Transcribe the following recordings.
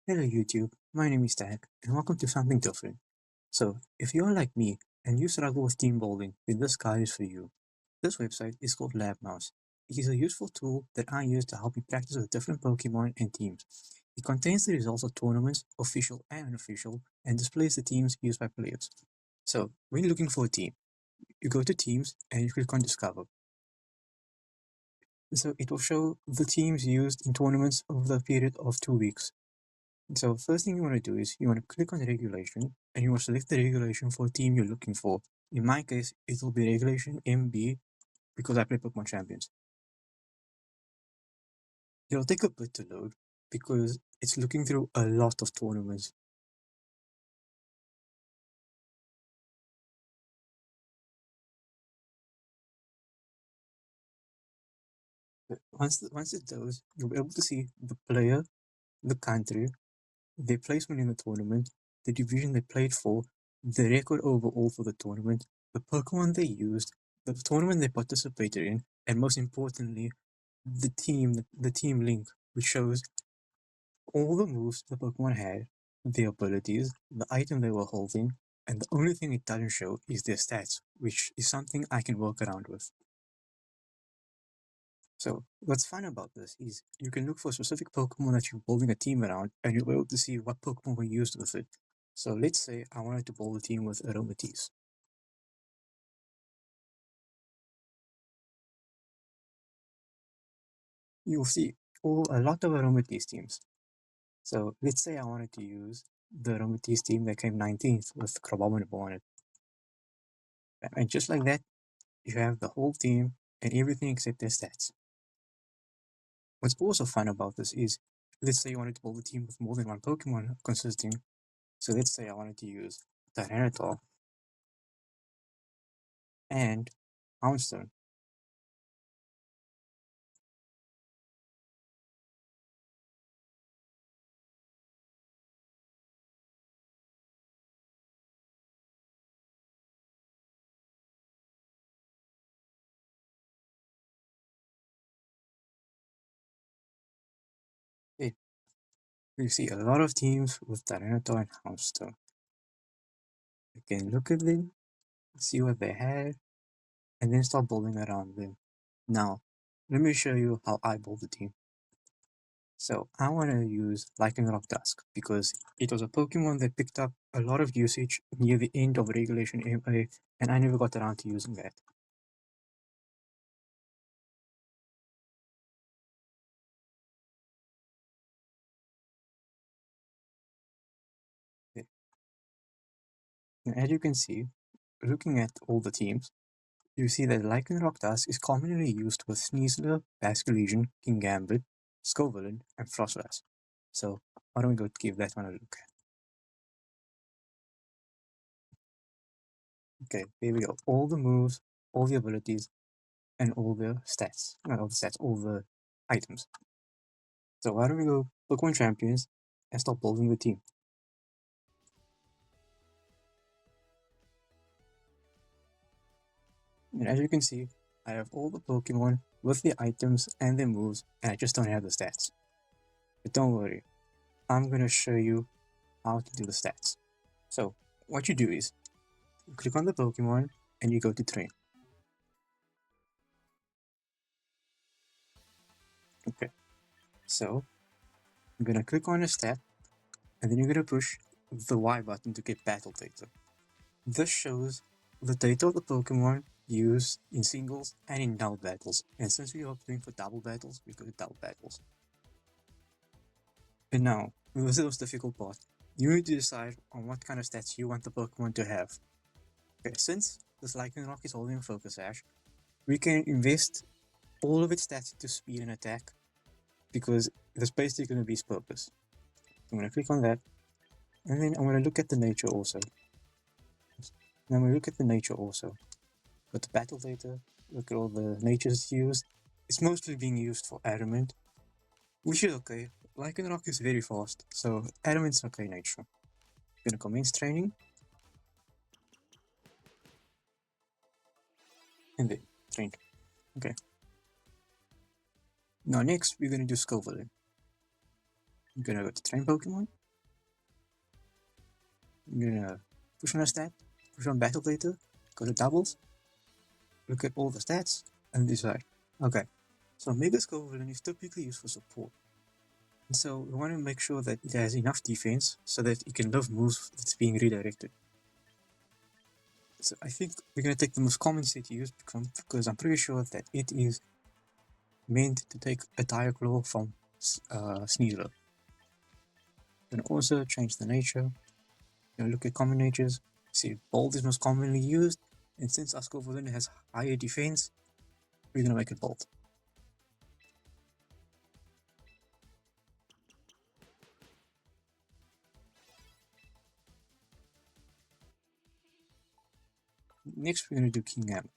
Hello YouTube, my name is Tag and welcome to something different. So, if you are like me and you struggle with team building, then this guide is for you. This website is called LabMouse. It is a useful tool that I use to help me practice with different Pokemon and teams. It contains the results of tournaments, official and unofficial, and displays the teams used by players. So, when you're looking for a team, you go to Teams and you click on Discover. So, it will show the teams used in tournaments over the period of 2 weeks. So first thing you want to do is you want to click on the regulation and you want to select the regulation for a team you're looking for. In my case, it will be regulation MB because I play Pokemon Champions. It'll take a bit to load because it's looking through a lot of tournaments. But once it does, you'll be able to see the player, the country, their placement in the tournament, the division they played for, the record overall for the tournament, the Pokemon they used, the tournament they participated in, and most importantly, the team link, which shows all the moves the Pokemon had, their abilities, the item they were holding, and the only thing it doesn't show is their stats, which is something I can work around with. So what's fun about this is you can look for specific Pokemon that you're building a team around, and you'll be able to see what Pokemon were used with it. So let's say I wanted to build a team with Aromatisse. You'll see a lot of Aromatisse teams. So let's say I wanted to use the Aromatisse team that came 19th with Crabominable on it. And just like that, you have the whole team and everything except their stats. What's also fun about this is, let's say you wanted to build a team with more than one Pokemon consisting. So let's say I wanted to use Tyranitar and Houndstone. Hey, you see a lot of teams with Tyranitar and Houndstone. You can look at them, see what they had, and then start building around them. Now, let me show you how I build the team. So I want to use Lycanroc Dusk because it was a Pokemon that picked up a lot of usage near the end of Regulation MA, and I never got around to using that. Okay. Now, as you can see, looking at all the teams, you see that Lycanroc Dusk is commonly used with Sneasler, Basculegion, Kingambit, Scovillain, and Frostlass. So why don't we go give that one a look? Okay, there we go. All the moves, all the abilities, and all the stats. Not all the stats, all the items. So why don't we go Pokemon Champions and start building the team? And as you can see, I have all the Pokemon with the items and their moves, and I just don't have the stats. But don't worry, I'm gonna show you how to do the stats. So what you do is you click on the Pokemon and you go to train. Okay, so I'm gonna click on a stat and then you're gonna push the Y button to get battle data. This shows the data of the Pokemon used in singles and in double battles. And since we are playing for double battles, we go to double battles. And now, this is the most difficult part. You need to decide on what kind of stats you want the Pokemon to have. Okay, since this Lycanroc is holding a Focus Sash, we can invest all of its stats into speed and attack because that's basically going to be its purpose. I'm going to click on that, and then I'm going to look at the nature also. Now I'm going to look at the nature also. Got the battle data, look at all the natures used. It's mostly being used for Adamant, which is okay. Lycanroc is very fast, so Adamant's okay nature. I'm gonna commence training, and then train. Okay. Now next we're gonna do Scovillain. I'm gonna go to train Pokemon. I'm gonna push on a stat, push on battle data, go to doubles, look at all the stats, and decide. Okay, so Mega Scovillain is typically used for support. And so we want to make sure that it has enough defense so that it can live moves that's being redirected. So I think we're going to take the most common set used because I'm pretty sure that it is meant to take a Dire Claw from Sneasler. We're going to also change the nature. Look at common natures. See, Bolt is most commonly used, and since Scovillain has higher defense, we're going to make it Bolt. Next, we're going to do Kingambit.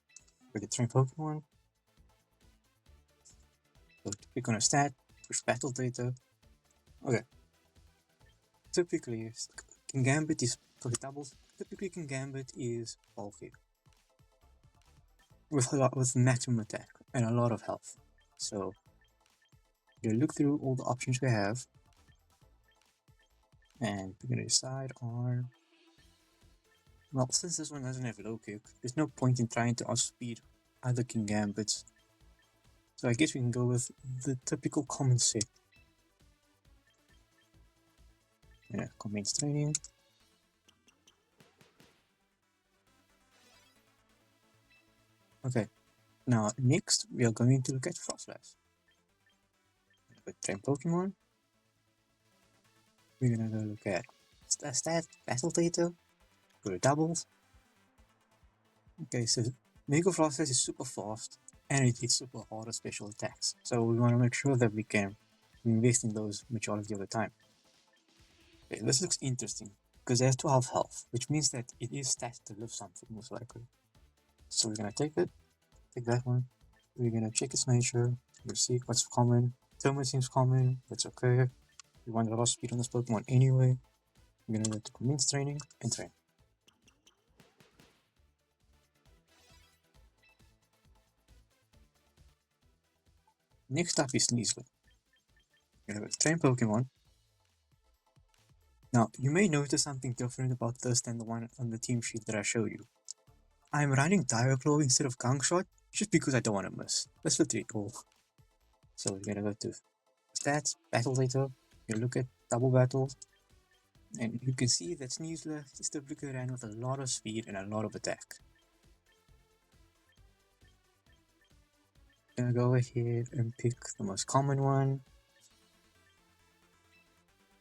We're going to train Pokemon. So click on a stat, push battle data. Okay. Typically, Kingambit is for the doubles. Typically, Kingambit is bulky with maximum attack and a lot of health. So you look through all the options we have, and we're gonna decide on. Well, since this one doesn't have low kick, there's no point in trying to outspeed other Kingambits. So I guess we can go with the typical common set. Yeah, commence training. Okay, now next we are going to look at Frostlass. Train Pokemon. We're gonna go look at stat, battle data, go to doubles. Okay, so Mega Frostlass is super fast and it hits super hard special attacks. So we want to make sure that we can invest in those majority of the time. Okay, this looks interesting because it has 12 health, which means that it is stat to live something most likely. So we're gonna take it, take that one. We're gonna check its nature, we'll see what's common. Thermal seems common, that's okay. We want a lot of speed on this Pokemon anyway. I'm gonna go to commence training and train. Next up is Sneasler. I'm gonna go to train Pokemon. Now, you may notice something different about this than the one on the team sheet that I showed you. I'm running Dire Claw instead of Gunk Shot just because I don't want to miss. That's literally all. So we're gonna go to stats, battle data, you look at double battles, and you can see that Sneasler is typically ran with a lot of speed and a lot of attack. Gonna go ahead and pick the most common one.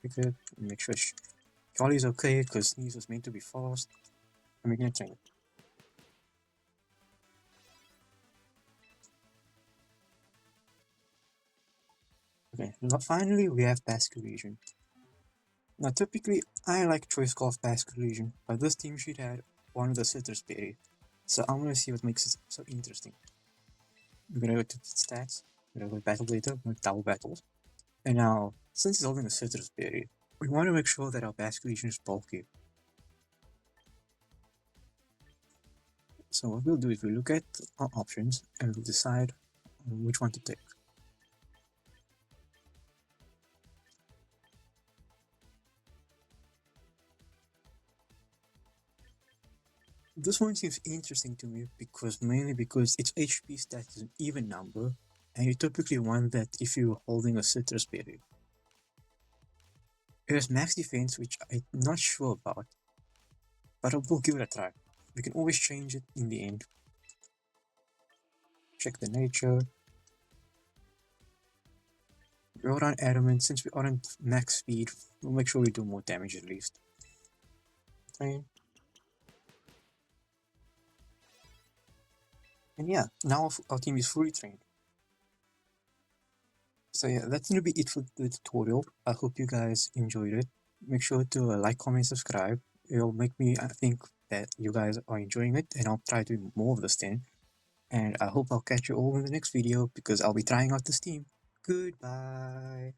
Pick it, and make sure Charlie's okay because Sneasler's meant to be fast. And we're gonna train it. Okay, now finally we have Basculegion. Now typically I like Choice Scarf Basculegion, but this team sheet had one of the Citrus Berry. So I'm gonna see what makes it so interesting. We're gonna go to stats, we're gonna go to battle data, we're double battles. And now, since it's holding a Citrus Berry, we want to make sure that our Basculegion is bulky. So what we'll do is we'll look at our options and we'll decide on which one to take. This one seems interesting to me mainly because its HP stat is an even number, and you typically want that if you're holding a Citrus Berry. It has max defense, which I'm not sure about, but we'll give it a try. We can always change it in the end. Check the nature. We're on Adamant, since we aren't max speed, we'll make sure we do more damage at least. Train. And yeah, now our team is fully trained. So yeah, that's gonna be it for the tutorial. I hope you guys enjoyed it. Make sure to like, comment, subscribe. It'll make me think that you guys are enjoying it, and I'll try to do more of this then. And I hope I'll catch you all in the next video because I'll be trying out this team. Goodbye.